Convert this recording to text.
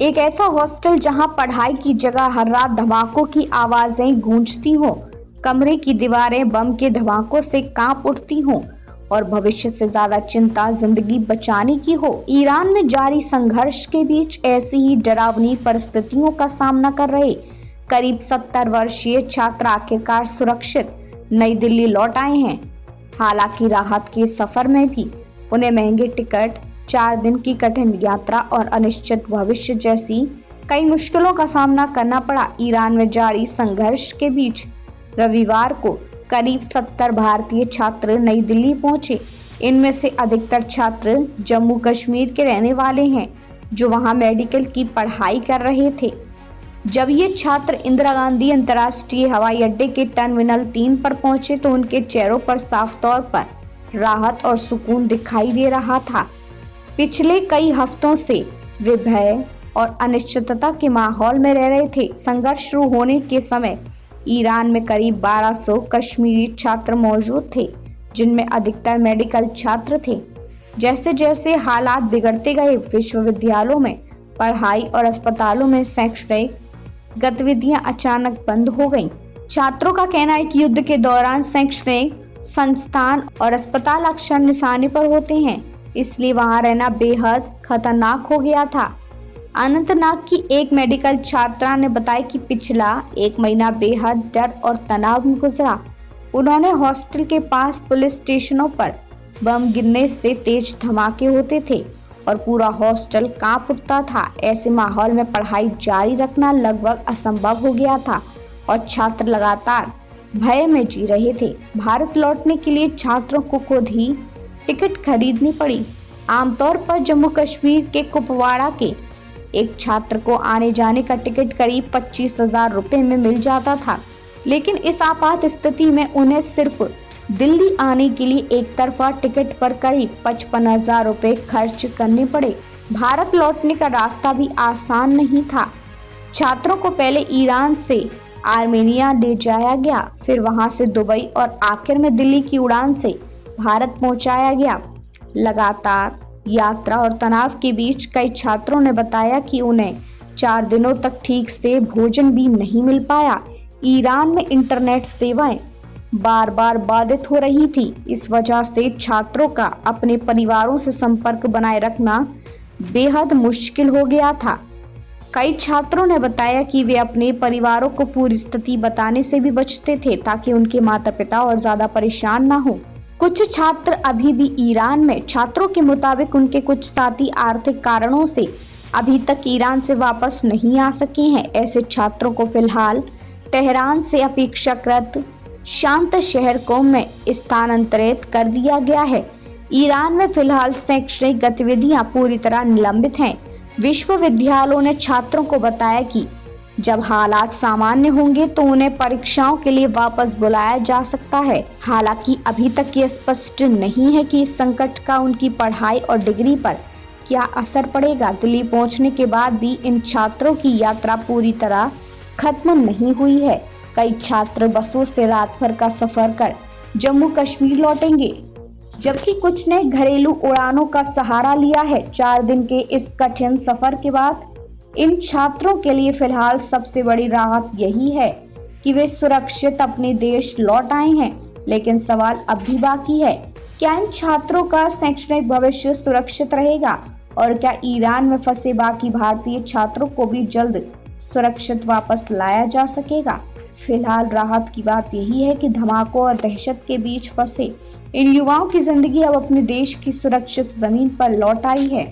एक ऐसा हॉस्टल जहां पढ़ाई की जगह हर रात धमाकों की आवाजें गूंजती हों, कमरे की दीवारें बम के धमाकों से कांप उठती हों और भविष्य से ज्यादा चिंता जिंदगी बचाने की हो। ईरान में जारी संघर्ष के बीच ऐसी ही डरावनी परिस्थितियों का सामना कर रहे करीब 70 वर्षीय छात्र आखिरकार सुरक्षित नई दिल्ली लौट आए हैं। हालांकि राहत के सफर में भी उन्हें महंगे टिकट, 4 दिन की कठिन यात्रा और अनिश्चित भविष्य जैसी कई मुश्किलों का सामना करना पड़ा। ईरान में जारी संघर्ष के बीच रविवार को करीब 70 भारतीय छात्र नई दिल्ली पहुंचे। इनमें से अधिकतर छात्र जम्मू कश्मीर के रहने वाले हैं, जो वहां मेडिकल की पढ़ाई कर रहे थे। जब ये छात्र इंदिरा गांधी अंतर्राष्ट्रीय हवाई अड्डे के टर्मिनल 3 पर पहुंचे तो उनके चेहरों पर साफ तौर पर राहत और सुकून दिखाई दे रहा था। पिछले कई हफ्तों से वे भय और अनिश्चितता के माहौल में रह रहे थे। संघर्ष शुरू होने के समय ईरान में करीब 1200 कश्मीरी छात्र मौजूद थे, जिनमें अधिकतर मेडिकल छात्र थे। जैसे जैसे हालात बिगड़ते गए, विश्वविद्यालयों में पढ़ाई और अस्पतालों में शैक्षणिक गतिविधियां अचानक बंद हो गईं। छात्रों का कहना है कि युद्ध के दौरान शैक्षणिक संस्थान और अस्पताल अक्सर निशाने पर होते हैं, इसलिए वहां रहना बेहद खतरनाक हो गया था। अनंतनाग की एक मेडिकल छात्रा ने बताया कि पिछला 1 महीना बेहद डर और तनाव में गुजरा। उन्होंने हॉस्टल के पास पुलिस स्टेशनों पर बम गिरने से तेज धमाके होते थे और पूरा हॉस्टल कांप उठता था। ऐसे माहौल में पढ़ाई जारी रखना लगभग असंभव हो गया था और छात्र लगातार भय में जी रहे थे। भारत लौटने के लिए छात्रों को खुद ही टिकट खरीदनी पड़ी। आमतौर पर जम्मू कश्मीर के कुपवाड़ा के एक छात्र को आने जाने का टिकट करीब 25,000 रुपए में मिल जाता था, लेकिन इस आपात स्थिति में उन्हें सिर्फ दिल्ली आने के लिए एक तरफा टिकट पर करीब 55,000 रुपए खर्च करने पड़े। भारत लौटने का रास्ता भी आसान नहीं था। छात्रों को पहले ईरान से आर्मेनिया ले जाया गया, फिर वहां से दुबई और आखिर में दिल्ली की उड़ान से भारत पहुंचाया गया। लगातार यात्रा और तनाव के बीच कई छात्रों ने बताया कि उन्हें 4 दिनों तक ठीक से भोजन भी नहीं मिल पाया। ईरान में इंटरनेट सेवाएं बार बार बाधित हो रही थी। इस वजह से छात्रों का अपने परिवारों से संपर्क बनाए रखना बेहद मुश्किल हो गया था। कई छात्रों ने बताया कि वे अपने परिवारों को पूरी स्थिति बताने से भी बचते थे, ताकि उनके माता पिता और ज्यादा परेशान ना हो। कुछ छात्र अभी भी ईरान में। छात्रों के मुताबिक उनके कुछ साथी आर्थिक कारणों से अभी तक ईरान से वापस नहीं आ सके हैं। ऐसे छात्रों को फिलहाल तेहरान से अपेक्षाकृत शांत शहर में स्थानांतरित कर दिया गया है। ईरान में फिलहाल शैक्षणिक गतिविधियां पूरी तरह निलंबित हैं। विश्वविद्यालयों ने छात्रों को बताया कि जब हालात सामान्य होंगे तो उन्हें परीक्षाओं के लिए वापस बुलाया जा सकता है। हालांकि अभी तक ये स्पष्ट नहीं है कि इस संकट का उनकी पढ़ाई और डिग्री पर क्या असर पड़ेगा। दिल्ली पहुंचने के बाद भी इन छात्रों की यात्रा पूरी तरह खत्म नहीं हुई है। कई छात्र बसों से रात भर का सफर कर जम्मू कश्मीर लौटेंगे, जबकि कुछ ने घरेलू उड़ानों का सहारा लिया है। 4 दिन के इस कठिन सफर के बाद इन छात्रों के लिए फिलहाल सबसे बड़ी राहत यही है कि वे सुरक्षित अपने देश लौट आए हैं। लेकिन सवाल अब भी बाकी है, क्या इन छात्रों का शैक्षणिक भविष्य सुरक्षित रहेगा और क्या ईरान में फंसे बाकी भारतीय छात्रों को भी जल्द सुरक्षित वापस लाया जा सकेगा। फिलहाल राहत की बात यही है कि धमाकों और दहशत के बीच फंसे इन युवाओं की जिंदगी अब अपने देश की सुरक्षित जमीन पर लौट आई है।